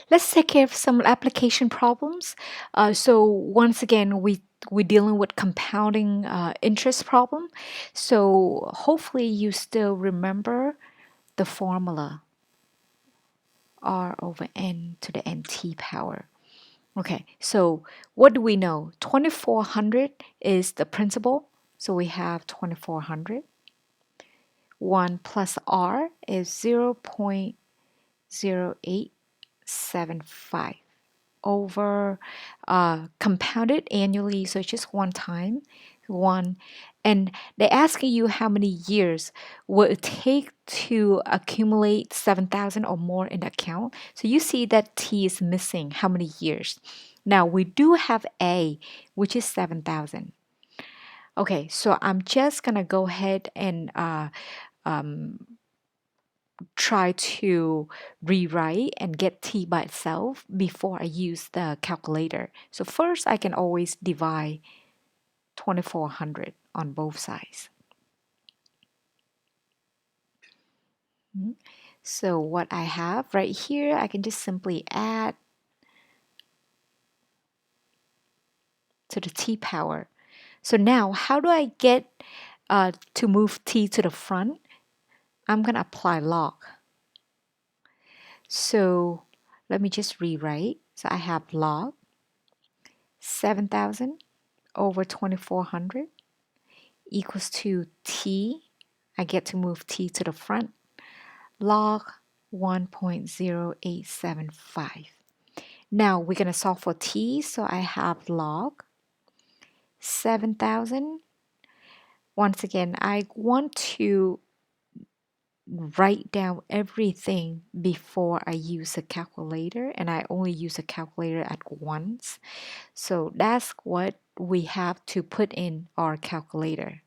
let's take care of some application problems. So once again, we're dealing with compounding interest problem. So hopefully you still remember the formula r over n to the nt power. Okay, so what do we know? 2400 is the principal. So we have 2400. 1 plus r is 0.0875 over compounded annually, so it's just one time, one. And they're asking you how many years will it take to accumulate 7,000 or more in the account. So you see that T is missing. How many years? Now we do have A, which is 7,000. Okay, so I'm just gonna go ahead and try to rewrite and get t by itself before I use the calculator. So first I can always divide 2400 on both sides. So what I have right here, I can just simply add to the t power. So now how do I get to move t to the front? I'm going to apply log. So let me just rewrite. So I have log 7,000 over 2400 equals to t. I get to move t to the front. Log 1.0875. Now we're going to solve for t. So I have log 7,000. Once again, I want to write down everything before I use a calculator, and I only use a calculator at once. So that's what we have to put in our calculator.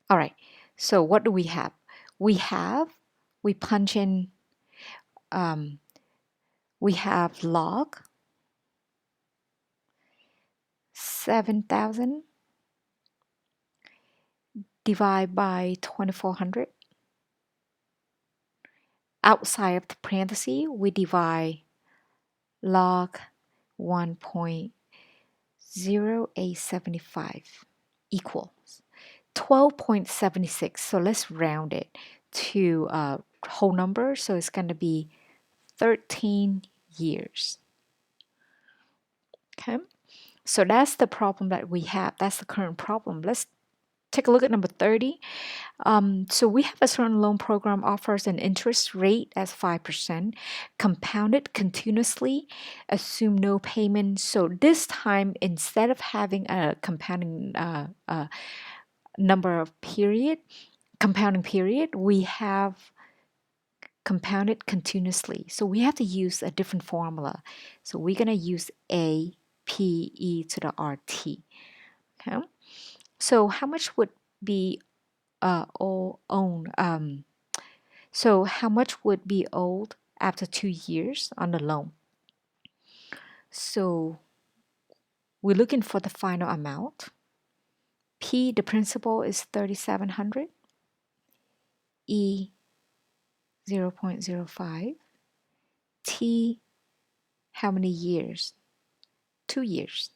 All right, so what do we have? We punch in, we have log 7,000 divided by 2400. Outside of the parenthesis, we divide log 1.0875 equals 12.76. So let's round it to a whole number. So it's going to be 13 years. Okay. So that's the problem that we have. That's the current problem. Let's take a look at number 30. So we have a certain loan program offers an interest rate as 5%, compounded continuously, assume no payment. So this time, instead of having a compounding number of compounding period, we have compounded continuously. So we have to use a different formula. So we're going to use A P E to the RT. Okay. So how much would be so how much would be owed after 2 years on the loan? So we're looking for the final amount. P, the principal, is 3,700. E, 0.05. T, how many years? 2 years.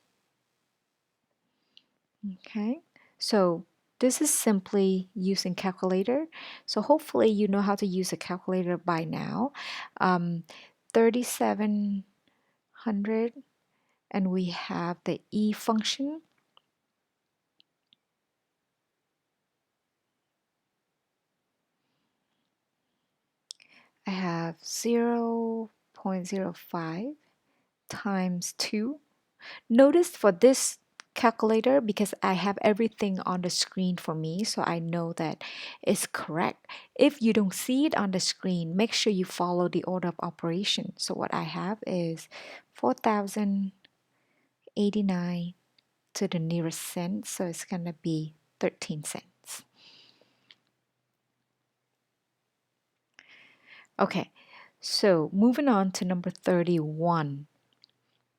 Okay, so this is simply using calculator. So hopefully you know how to use a calculator by now. 3,700, and we have the E function. I have 0.05 times 2. Notice for this calculator, because I have everything on the screen for me, so I know that it's correct. If you don't see it on the screen, make sure you follow the order of operation. So what I have is 4,089 to the nearest cent, so it's going to be 13 cents. Okay, So moving on to number 31.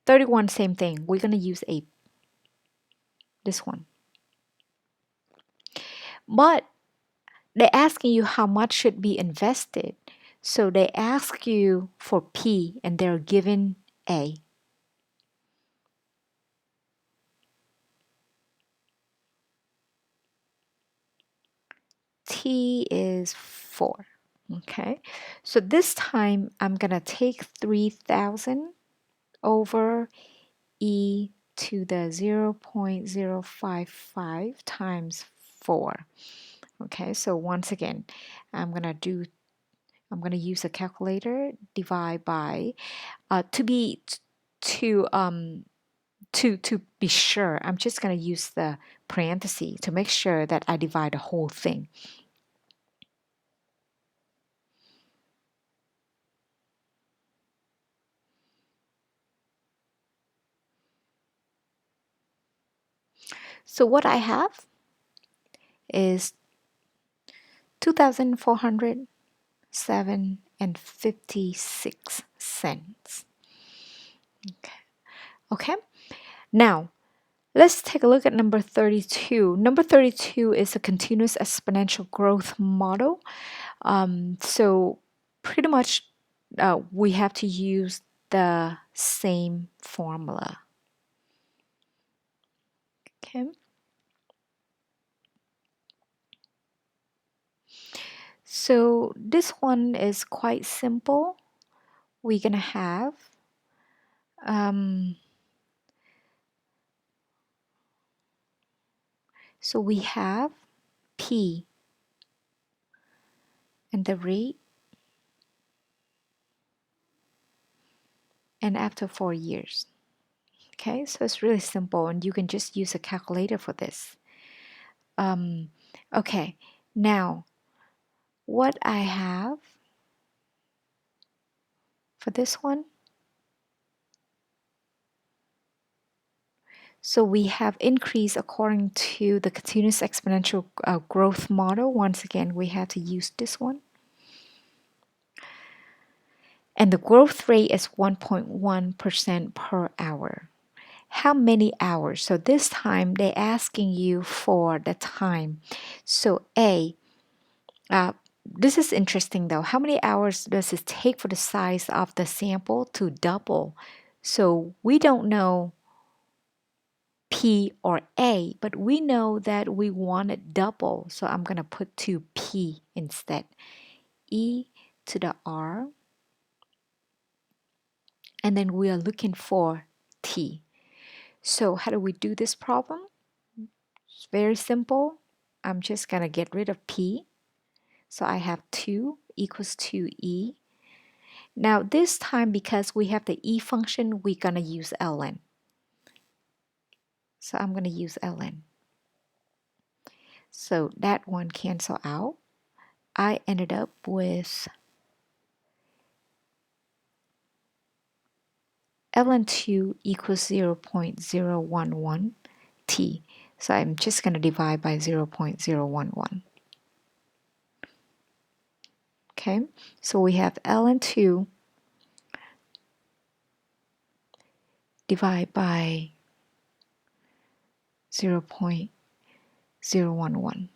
31, same thing. We're going to use this one. But they're asking you how much should be invested. So they ask you for P and they're given A. T is 4. Okay, so this time I'm going to take 3,000 over e to the 0.055 times 4. Okay, so once again, I'm going to use a calculator, divide by, to be sure, I'm just going to use the parenthesis to make sure that I divide the whole thing. So what I have is 2,407 and 56 cents. Okay. Now, let's take a look at number 32. Number 32 is a continuous exponential growth model. So pretty much we have to use the same formula. Okay. So this one is quite simple. We're going to have so we have P and the rate, and after 4 years. Okay, so it's really simple and you can just use a calculator for this. Okay, now what I have for this one, so we have increase according to the continuous exponential growth model. Once again, we have to use this one. And the growth rate is 1.1% per hour. How many hours? So this time they're asking you for the time. So A, this is interesting though. How many hours does it take for the size of the sample to double? So we don't know P or A, but we know that we want it double. So I'm going to put 2P instead. E to the R. And then we are looking for T. So how do we do this problem? It's very simple. I'm just going to get rid of P. So I have 2 equals 2E. Now this time, because we have the E function, we're going to use ln. So I'm going to use ln. So that one cancel out. I ended up with ln2 equals 0.011 t. So I'm just going to divide by 0.011. Okay, so we have ln2 divide by 0.011.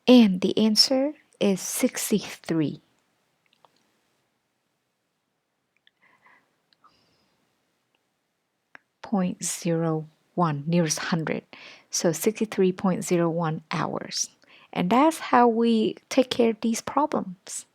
And the answer is 63. 0.01, nearest 100. So 63.01 hours. And that's how we take care of these problems.